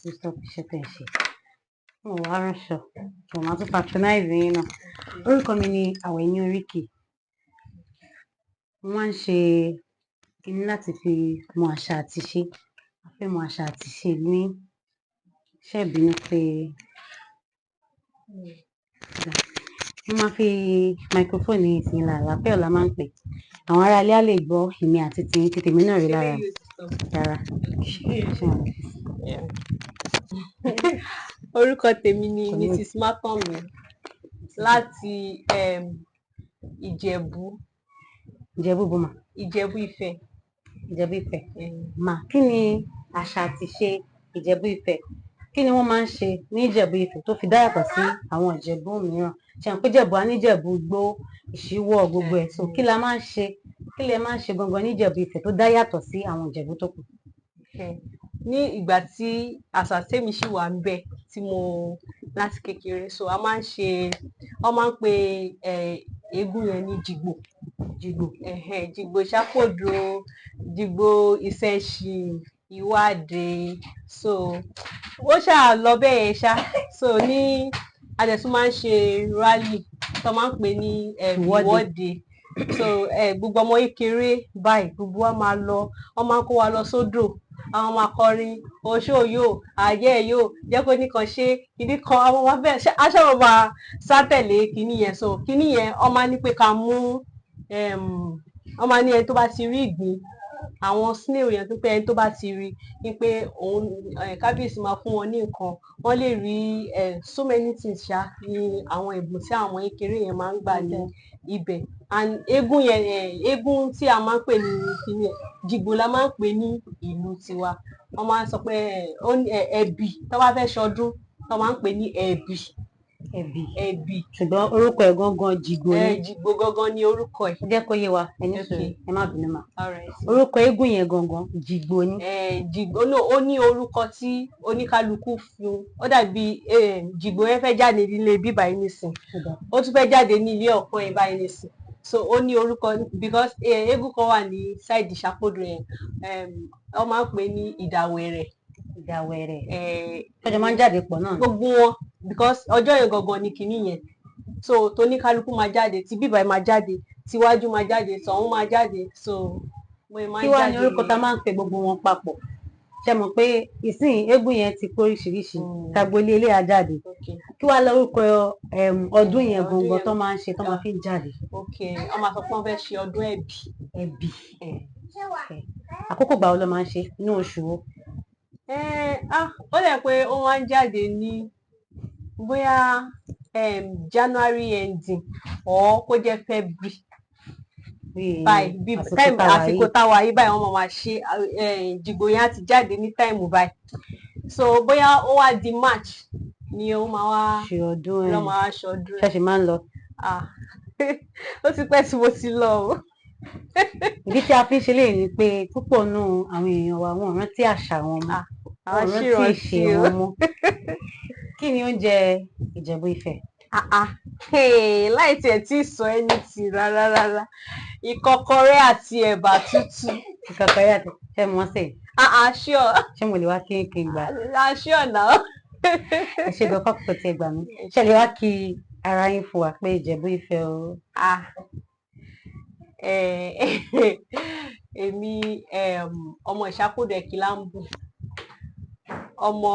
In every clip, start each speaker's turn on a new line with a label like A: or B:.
A: ti stop iṣẹ́ tẹ̀ ń ṣe. Mo wá ránṣọ, mo máa tún patronize yín náà. Orúkọ mi ni Àwẹ̀ní Oríkì. Mo máa ń ṣe kíní láti fi mọ àṣà àti ìṣe. A fẹ́ mọ àṣà àti ìṣe ní iṣẹ́ ìbínú pé mo máa fi microphone yìí sí la lápẹ́ ọ̀la máa ń pè. Àwọn ará ilé á lè gbọ́ èmi àti tèmi náà rí lára yàrá.
B: Orúkọ tèmi ni Mrs. Mákànmí láti Ìjẹ̀bú.
A: Ìjẹ̀bú bó ma?
B: Ìjẹ̀bú Ifẹ̀.
A: Ìjẹ̀bú Ifẹ̀. Mà kí ni àṣà àti ìṣe Ìjẹ̀bú Ifẹ̀? Kí ni wọ́n máa ń ṣe ní Ìjẹ̀bú Ifẹ̀ tó fi dá yàtọ̀ sí àwọn Ìjẹ̀bú mìíràn? Ṣé àwọn pé Ìjẹ̀bú á ní Ìjẹ̀bú Igbó, Ìṣíwọ̀ gbogbo ẹ̀. So kí la máa ń ṣe? Kí lẹ máa ń ṣe gangan ní Ìjẹ̀bú Ifẹ̀ tó dá yàtọ̀ sí àwọn Ìjẹ̀bú tó kù?
B: Ní ìgbà tí àṣà tèmi ṣì wà ń bẹ tí mo láti kékeré, so a máa ń ṣe, wọ́n máa ń pe eégún yẹn ní jìgbò. Jìgbò Ìṣápòdò, jìgbò Ìṣẹ̀ṣìn, Ìwádìí. So ó ṣáà lọ bẹ́ẹ̀ yẹn ṣá. So ní a dẹ̀ tún máa ń ṣe rally tó máa ń pè ní ìwọ́de. So gbogbo ọmọ kékeré báyìí gbogbo wa máa lọ, wọ́n máa ń kó wa lọ sódò, àwọn máa kọrin oṣó yóò àjẹ́ yóò jẹ́ kó nìkan ṣe kíní kan, àwọn máa bẹ́ẹ̀ aṣáwọn máa sátẹ̀lé kíní yẹn. So kíní yẹn wọ́n máa ní pé ká mú wọ́n máa ní ẹni tó bá ti rí ìgbín, àwọn snail yẹn tó pé ẹni tó bá ti rí ní pé òun kábíyèsí máa fún wọn ní nǹkan, wọ́n lè rí so many things ṣá ní àwọn ẹ̀bùn tí àwọn ọmọ kékeré yẹn máa ń gbà ní ibẹ̀. And eégún yẹn eégún tí a máa ń pè ní kíní yẹn jìgbò la máa ń pè ní ìlú tiwa. Wọ́n máa ń sọ pé ẹ̀bì tó bá fẹ́ ṣọdún tó máa ń pè ní ẹ̀bì.
A: Ṣùgbọ́n orúkọ ẹ̀ gangan jìgbò ni.
B: Jìgbò gangan ni orúkọ ẹ̀.
A: Jẹ́ kó yé wa ẹni sùúrù ẹ má bínú mà. Orúkọ eégún yẹn gangan jìgbò ni.
B: Jìgbò náà ó ní orúkọ tí oníkálukú fún. Ó dàbí jìgbò yẹn fẹ́ jáde nílé bíbá yìí nísìn, ó tún fẹ́ jáde ní ilé ọ̀pọ̀ yẹn báyìí nísìn. So ó ní orúkọ because eégún kan wà ní sáìdì Ìṣápòdò yẹn, wọ́n máa ń pè ní Ìdàwẹ̀rẹ̀.
A: Ọjọ́ máa ń jáde pọ̀ náà.
B: Gbogbo wọn because ọjọ́ yẹn gangan ni kinní yẹn. So tóníkálukú máa jáde, tí bíbá yìí máa jáde, tíwájú máa jáde, tọ̀hún máa jáde. So
A: kí wá ní orúkọ tá máa ń pe gbogbo wọn papọ̀? Ṣé mọ̀ pé ìsìn eégún yẹn ti pé oríṣiríṣi, tagbolé ilé ajáde. Kí wá lórúkọ ọdún yẹn gangan tó máa ń ṣe tó máa fi ń jáde?
B: Wọ́n máa sọ pé wọ́n fẹ́ ṣe ọdún ẹ̀bì.
A: Àkókò gbà wo ló máa ń ṣe? Inú oṣù wo?
B: Ó lè pé ó máa ń jáde ní bóyá January ending or kó jẹ́ February. Báyìí àsìkò táwa yìí báyìí wọ́n máa ṣe jìgbò yẹn á ti jáde ní táìmù báyìí. So bóyá ó wá di March ni ó máa wá
A: ṣe ọdún ẹ̀.
B: lọ́ máa wá ṣọdún ẹ̀.
A: Ṣé máa ń lọ?
B: Ó ti pẹ́ tí mo ti lọ o.
A: Ìdí tí a fi ń ṣe léyìí ni pé púpọ̀ nù àwọn èèyàn wa wọn rántí àṣà wọn mọ́, wọn rántí ìṣe wọn mọ́. Kí ni oúnjẹ Ìjẹ̀bú Ifẹ̀?
B: Láì tiẹ̀ tí ì sọ ẹni tì rárá, ìkọ́kọrẹ́ àti ẹ̀bà tútù.
A: Ìkọ́kọrẹ́ àti ṣé mo ṣe?
B: Sure.
A: Ṣé mo lè wá kí n gbà?
B: Sure náà.
A: Ẹ ṣe gbọ́ kọ́kọ́ tí ẹ gbà mí. Ṣé lè wá kí ara yín fún wa pé Ìjẹ̀bú Ifẹ̀ o?
B: Èmi ọmọ Ìṣápòdò Ẹ̀kìlámbù, ọmọ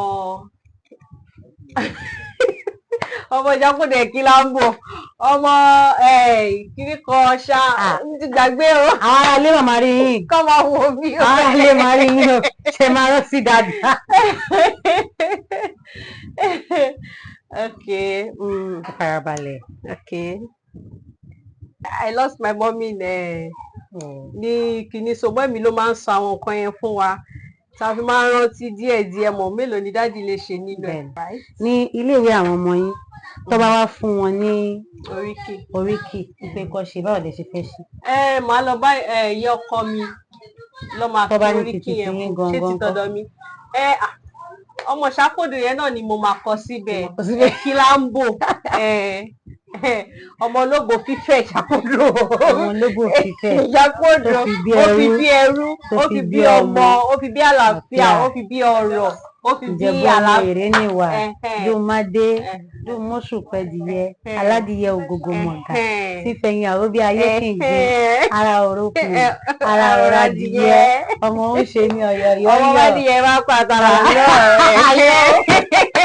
B: Ìṣápòdò Ẹ̀kìlámbù, ọmọ kíní kan ṣá ti gbàgbé o.
A: Àwọn ará ilé màmá rí yín.
B: Kọ́ máa wo mi o.
A: Àwọn ará ilé màmá rí yín o. Ṣé máa rántí dáadáa? Farabalẹ̀.
B: I lost my mommy ní kíní, so mọ́mí ló máa ń sọ àwọn nǹkan yẹn fún wa tá a fi máa ń rántí díẹ̀díẹ̀. Mọ̀ mélòó ni dáàdi lè ṣe nínú ẹ̀.
A: Ní iléèwé àwọn ọmọ yín tó bá wá fún wọn ní oríkì pé kọ́ ṣe báwo lè ṣe fẹ́ ṣe?
B: Màá lọ bá ìyá ọkọ mi lọ́ máa fi oríkì yẹn fún ṣé ti tọ̀dọ̀ mi. Ọmọ Ìṣápòdò yẹn náà ni mo máa kọ síbẹ̀. Ẹ̀kìlámbù, ọmọ ológo fífẹ̀ Ìṣápòdò.
A: Ọmọ ológo fífẹ̀
B: Ìṣápòdò, ó fi bí ẹrú, ó fi bí ọmọ, ó fi bí àlàáfíà, ó fi bí ọrọ̀, ó fi bí
A: ìjẹ̀bú ọmọ èrè níwà dùnmádé dùnmọ́sù pẹ̀dìyẹ aládìyẹ ògògò mọ̀gà fífẹ̀yìn àró bí ayé kì í gbé ara òrókùn ara ọ̀rá adìyẹ ọmọ ó ṣe ní ọ̀yọ̀yọ̀
B: ọmọ wádìí ẹ máa pàtàkì náà rẹ̀.